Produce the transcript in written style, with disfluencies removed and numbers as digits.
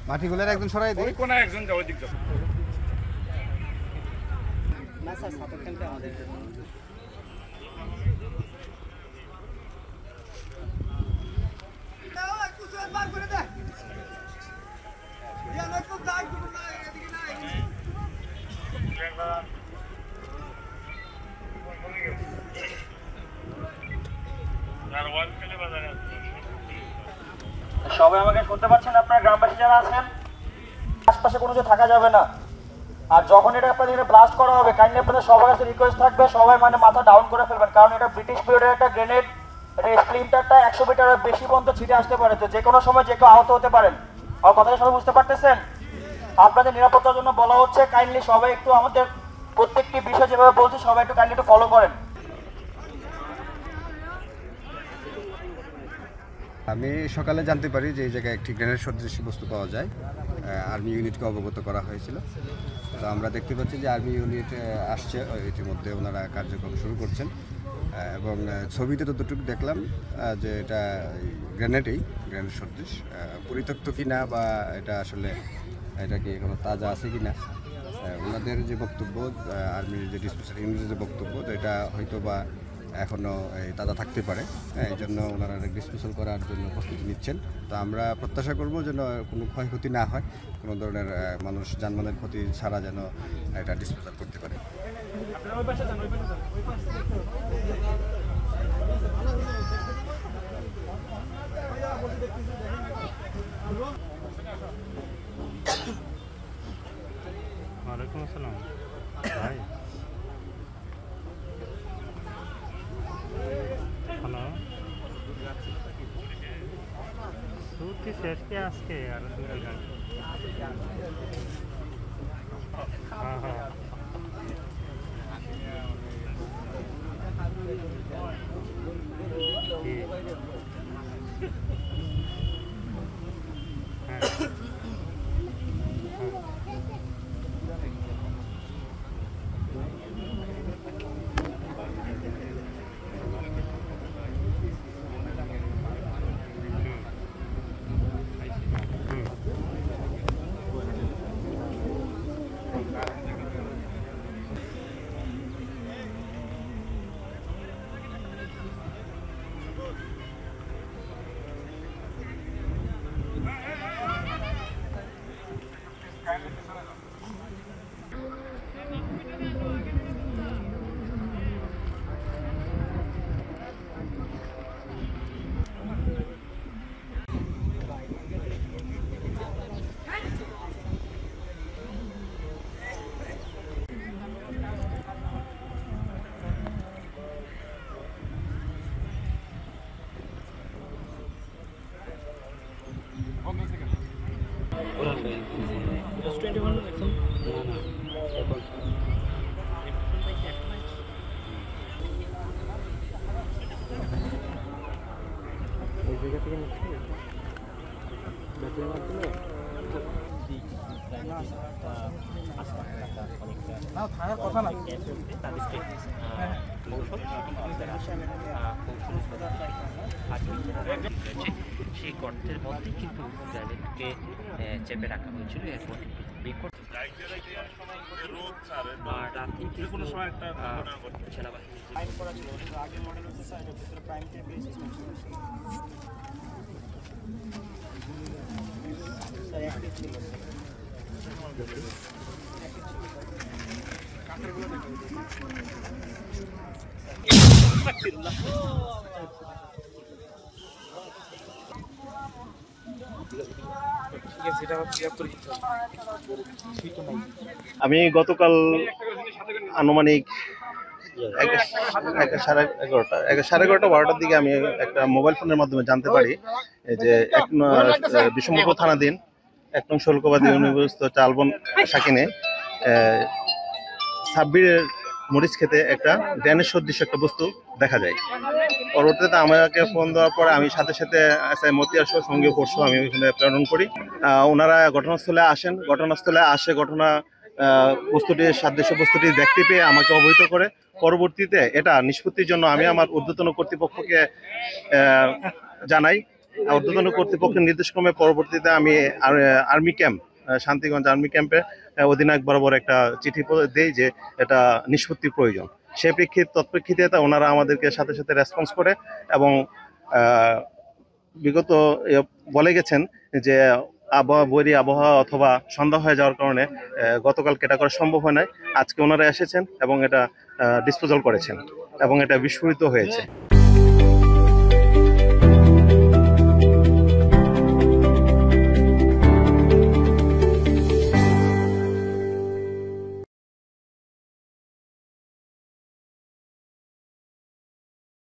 মাটিগুলোর একজন সরাই দেয়, কোন একজন যাও দিক যাও না স্যার সাপোর্ট ক্যাম্পে আমাদের সবাই আমাকে শুনতে পাচ্ছেন? আপনারা গ্রামবাসী যারা আছেন, আশপাশে কোনো কিছু থাকা যাবে না। আর যখন এটা আপনাদের ব্লাস্ট করা হবে, কাইন্ডলি আপনাদের সবার কাছে রিকোয়েস্ট থাকবে সবাই মাথা ডাউন করে ফেলবেন, কারণ এটা ব্রিটিশ পিরিয়ডের একটা গ্রেনেড। এটা স্প্লিন্টারটা 100 মিটারের বেশি পর্যন্ত ছিটে আসতে পারে, তো যে কোনো সময় যে কেউ আহত হতে পারেন। আর কথাটা সবাই বুঝতে পারতেছেন? আপনাদের নিরাপত্তার জন্য বলা হচ্ছে কাইন্ডলি সবাই একটু আমাদের প্রত্যেকটি বিষয় যেভাবে বলছি সবাই একটু কাইন্ডলি একটু ফলো করেন। আমি সকালে জানতে পারি যে এই জায়গায় একটি গ্রেনেড সদৃশ বস্তু পাওয়া যায়। আর্মি ইউনিটকে অবগত করা হয়েছিল। তো আমরা দেখতে পাচ্ছি যে আর্মি ইউনিট আসছে, ইতিমধ্যে ওনারা কার্যক্রম শুরু করছেন। এবং ছবিতে ততটুকু দেখলাম যে এটা গ্রেনেড সদৃশ, পরিত্যক্ত কিনা বা এটা আসলে এটা কি কোনো তাজা আছে কিনা, ওনাদের যে বক্তব্য, আর্মির যে ডিসপোজাল ইউনিটের যে বক্তব্য, যে এটা হয়তো বা এখনও তাজা থাকতে পারে, এই জন্য ওনারা ডিসপোজাল করার জন্য প্রস্তুতি নিচ্ছেন। তো আমরা প্রত্যাশা করব যেন কোনো ক্ষয়ক্ষতি না হয়, কোনো ধরনের মানুষ যানবাহনের ক্ষতি ছাড়া যেন এটা ডিসপোজাল করতে পারে। ওয়ালাইকুম আসসালাম ভাই। হ্যালো, ছুটি শেষ কি আজকে আর দূরের গাড়ি? হ্যাঁ হ্যাঁ থাকার কথা না। সেই গর্তের মধ্যেই কিন্তু গ্রানেডকে চেপে রাখা হয়েছিল। এরপর আর রাতে কোনো সময় একটা সেনাবাহিনী আগের মডেল হচ্ছে স্যার, এটার ভিতরে প্রাইম টেবিল সিস্টেম ছিল স্যার, একটি ছিল আমি গতকাল আনুমানিক সাড়ে 11টা 12টার দিকে আমি একটা মোবাইল ফোনের মাধ্যমে জানতে পারি যে বিষ্ণুপুর থানাধীন 1 নং শুল্কবাদী ইউনিভার্সিটি চালবন শাকিনে সাব্বিরের মরিচ খেতে একটা ড্যানের সদৃশ একটা বস্তু দেখা যায়। পরবর্তীতে আমাকে ফোন দেওয়ার পরে আমি সাথে সাথে এসআই মতিয়ার সহ সঙ্গীয় ফোর্স আমি ওইখানে প্রেরণ করি। ওনারা ঘটনাস্থলে আসেন, সাদৃশ্য বস্তুটি দেখতে পেয়ে আমাকে অবহিত করে। পরবর্তীতে এটা নিষ্পত্তির জন্য আমি আমার ঊর্ধ্বতন কর্তৃপক্ষকে জানাই। ঊর্ধ্বতন কর্তৃপক্ষের নির্দেশক্রমে পরবর্তীতে আমি আর্মি ক্যাম্প, শান্তিগঞ্জ আর্মি ক্যাম্পে অধিনায়ক বরাবর একটা চিঠি দেই যে এটা নিষ্পত্তির প্রয়োজন। সেই তৎপ্রেক্ষিতে ওনারা আমাদেরকে সাথে সাথে রেসপন্স করে এবং বিগত বলে গেছেন যে বৈরী আবহাওয়া অথবা সন্ধ্যা হয়ে যাওয়ার কারণে গতকালকে এটা করা সম্ভব হয় নাই। আজকে ওনারা এসেছেন এবং এটা ডিসপোজাল করেছেন এবং এটা বিস্ফোরিত হয়েছে।